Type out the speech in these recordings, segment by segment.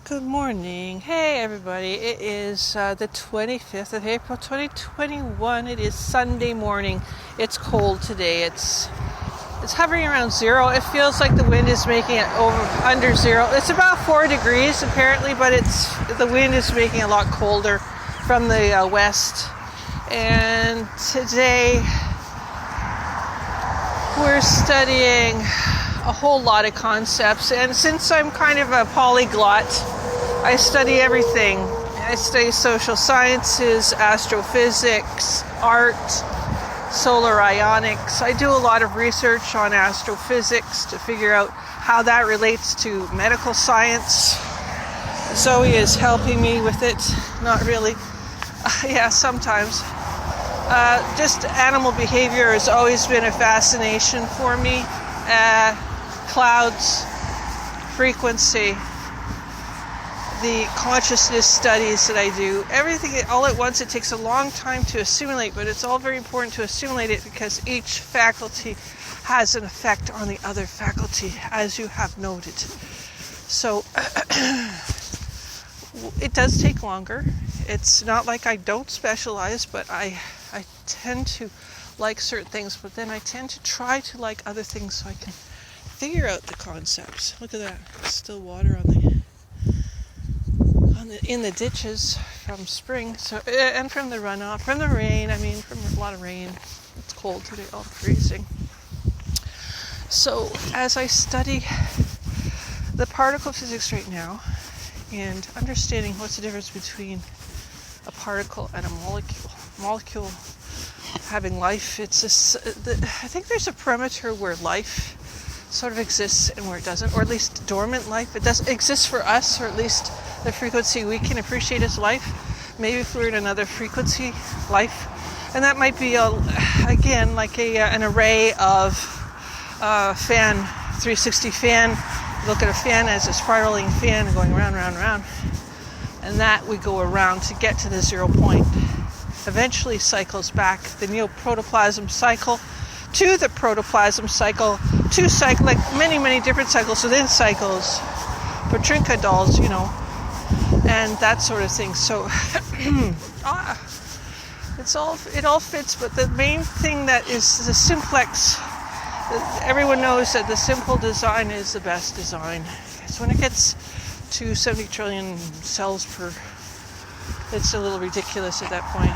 Good morning. Hey everybody. It is the 25th of April 2021. It is Sunday morning. It's cold today. It's hovering around zero. It feels like the wind is making it under zero. It's about 4 degrees apparently, but the wind is making it a lot colder from the west. And today we're studying a whole lot of concepts, and since I'm kind of a polyglot, I study everything. I study social sciences, astrophysics, art, solar ionics. I do a lot of research on astrophysics to figure out how that relates to medical science. Zoe is helping me with it. Not really. Yeah, sometimes. Just animal behavior has always been a fascination for me. Clouds, frequency, the consciousness studies that I do, everything all at once. It takes a long time to assimilate, but it's all very important to assimilate it because each faculty has an effect on the other faculty, as you have noted. So it does take longer. It's not like I don't specialize, but I tend to like certain things, but then I tend to try to like other things so I can figure out the concepts. Look at that. Still water in the ditches from spring, so and from the runoff, from the rain. From a lot of rain. It's cold today, all freezing. So as I study the particle physics right now and understanding what's the difference between a particle and a molecule having life, I think there's a perimeter where life sort of exists and where it doesn't, or at least dormant life. It does exist for us, or at least the frequency we can appreciate as life. Maybe if we're in another frequency, life, and that might be again like an array of 360 fan. Look at a fan as a spiraling fan going round, and that we go around to get to the 0 point. Eventually cycles back, the neoprotoplasm cycle to the protoplasm cycle, like many different cycles within cycles, Petrinka dolls, and that sort of thing. So it all fits, but the main thing that is the simplex. Everyone knows that the simple design is the best design. It's when it gets to 70 trillion cells per. It's a little ridiculous at that point.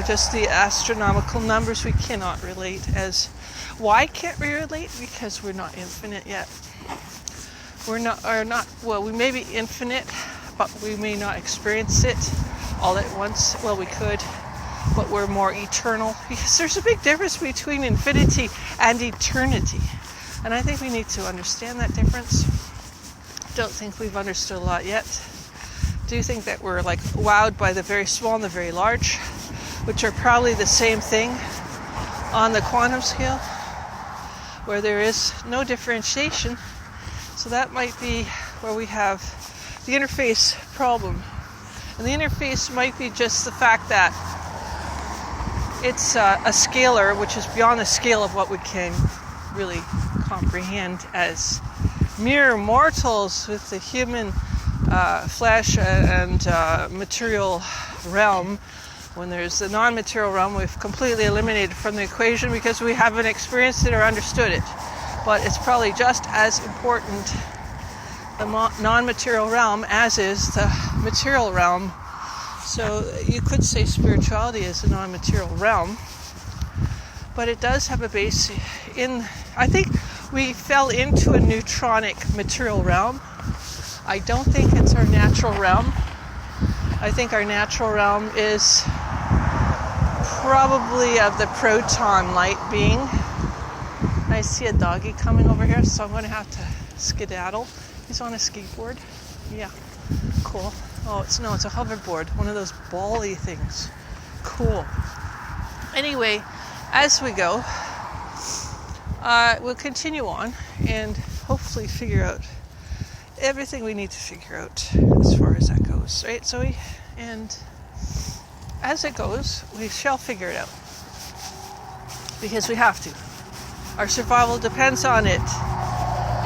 Just the astronomical numbers we cannot relate as. Why can't we relate? Because we're not infinite yet. We may be infinite, but we may not experience it all at once. Well, we could, but we're more eternal. Because there's a big difference between infinity and eternity. And I think we need to understand that difference. Don't think we've understood a lot yet. Do think that we're wowed by the very small and the very large, which are probably the same thing on the quantum scale, where there is no differentiation. So that might be where we have the interface problem. And the interface might be just the fact that it's a scalar, which is beyond the scale of what we can really comprehend as mere mortals with the human flesh and material realm. When there's the non-material realm, we've completely eliminated from the equation because we haven't experienced it or understood it. But it's probably just as important, the non-material realm, as is the material realm. So you could say spirituality is a non-material realm, but it does have a base in, I think we fell into a neutronic material realm. I don't think it's our natural realm. I think our natural realm is probably of the proton light being. I see a doggy coming over here, so I'm going to have to skedaddle. He's on a skateboard. Yeah, cool. Oh, it's a hoverboard, one of those ball-y things. Cool. Anyway, as we go, we'll continue on and hopefully figure out everything we need to figure out as far as that goes, right, Zoe? And as it goes, we shall figure it out. Because we have to. Our survival depends on it.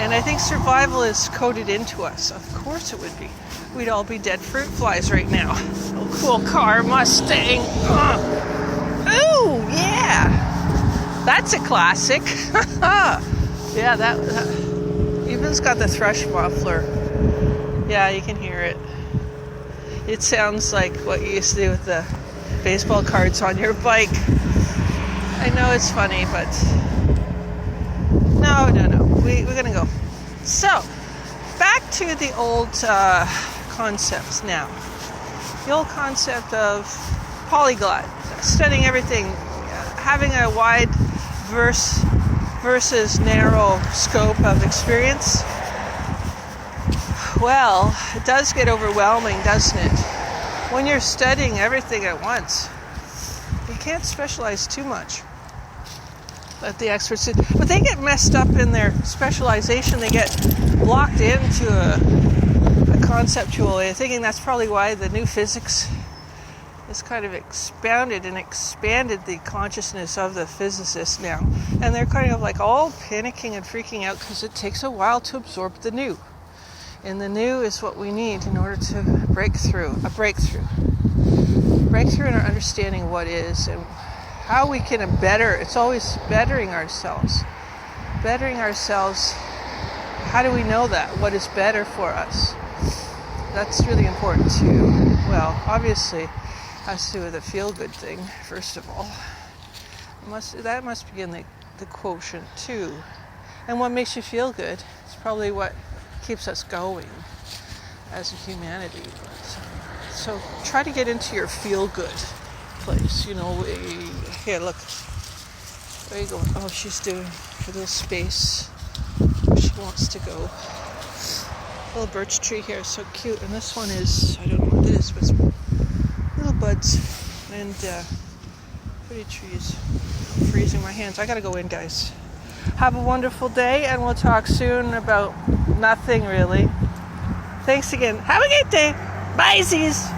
And I think survival is coded into us. Of course it would be. We'd all be dead fruit flies right now. Oh, cool car, Mustang. Ooh, yeah. That's a classic. Yeah, that even's got the thrush muffler. Yeah, you can hear it. It sounds like what you used to do with the baseball cards on your bike. I know it's funny, but no. We're gonna go. So, back to the old concepts now. The old concept of polyglot, studying everything, having a wide versus narrow scope of experience. Well, it does get overwhelming, doesn't it? When you're studying everything at once, you can't specialize too much. Let the experts do. But they get messed up in their specialization. They get locked into a conceptual way of thinking. That's probably why the new physics has kind of expanded the consciousness of the physicists now. And they're kind of like all panicking and freaking out because it takes a while to absorb the new. And the new is what we need in order to break through in our understanding of what is and how we can better. It's always bettering ourselves. How do we know that? What is better for us? That's really important too. Well, obviously, it has to do with a feel-good thing, first of all. That must begin the quotient too. And what makes you feel good is probably what keeps us going as a humanity. So try to get into your feel-good place. Here, look. Where are you going? Oh, she's doing a little space where she wants to go. A little birch tree here, so cute. And this one is, I don't know what it is, but it's little buds and pretty trees. I'm freezing my hands. I gotta go in, guys. Have a wonderful day, and we'll talk soon about nothing really. Thanks again. Have a good day. Bye, Z's.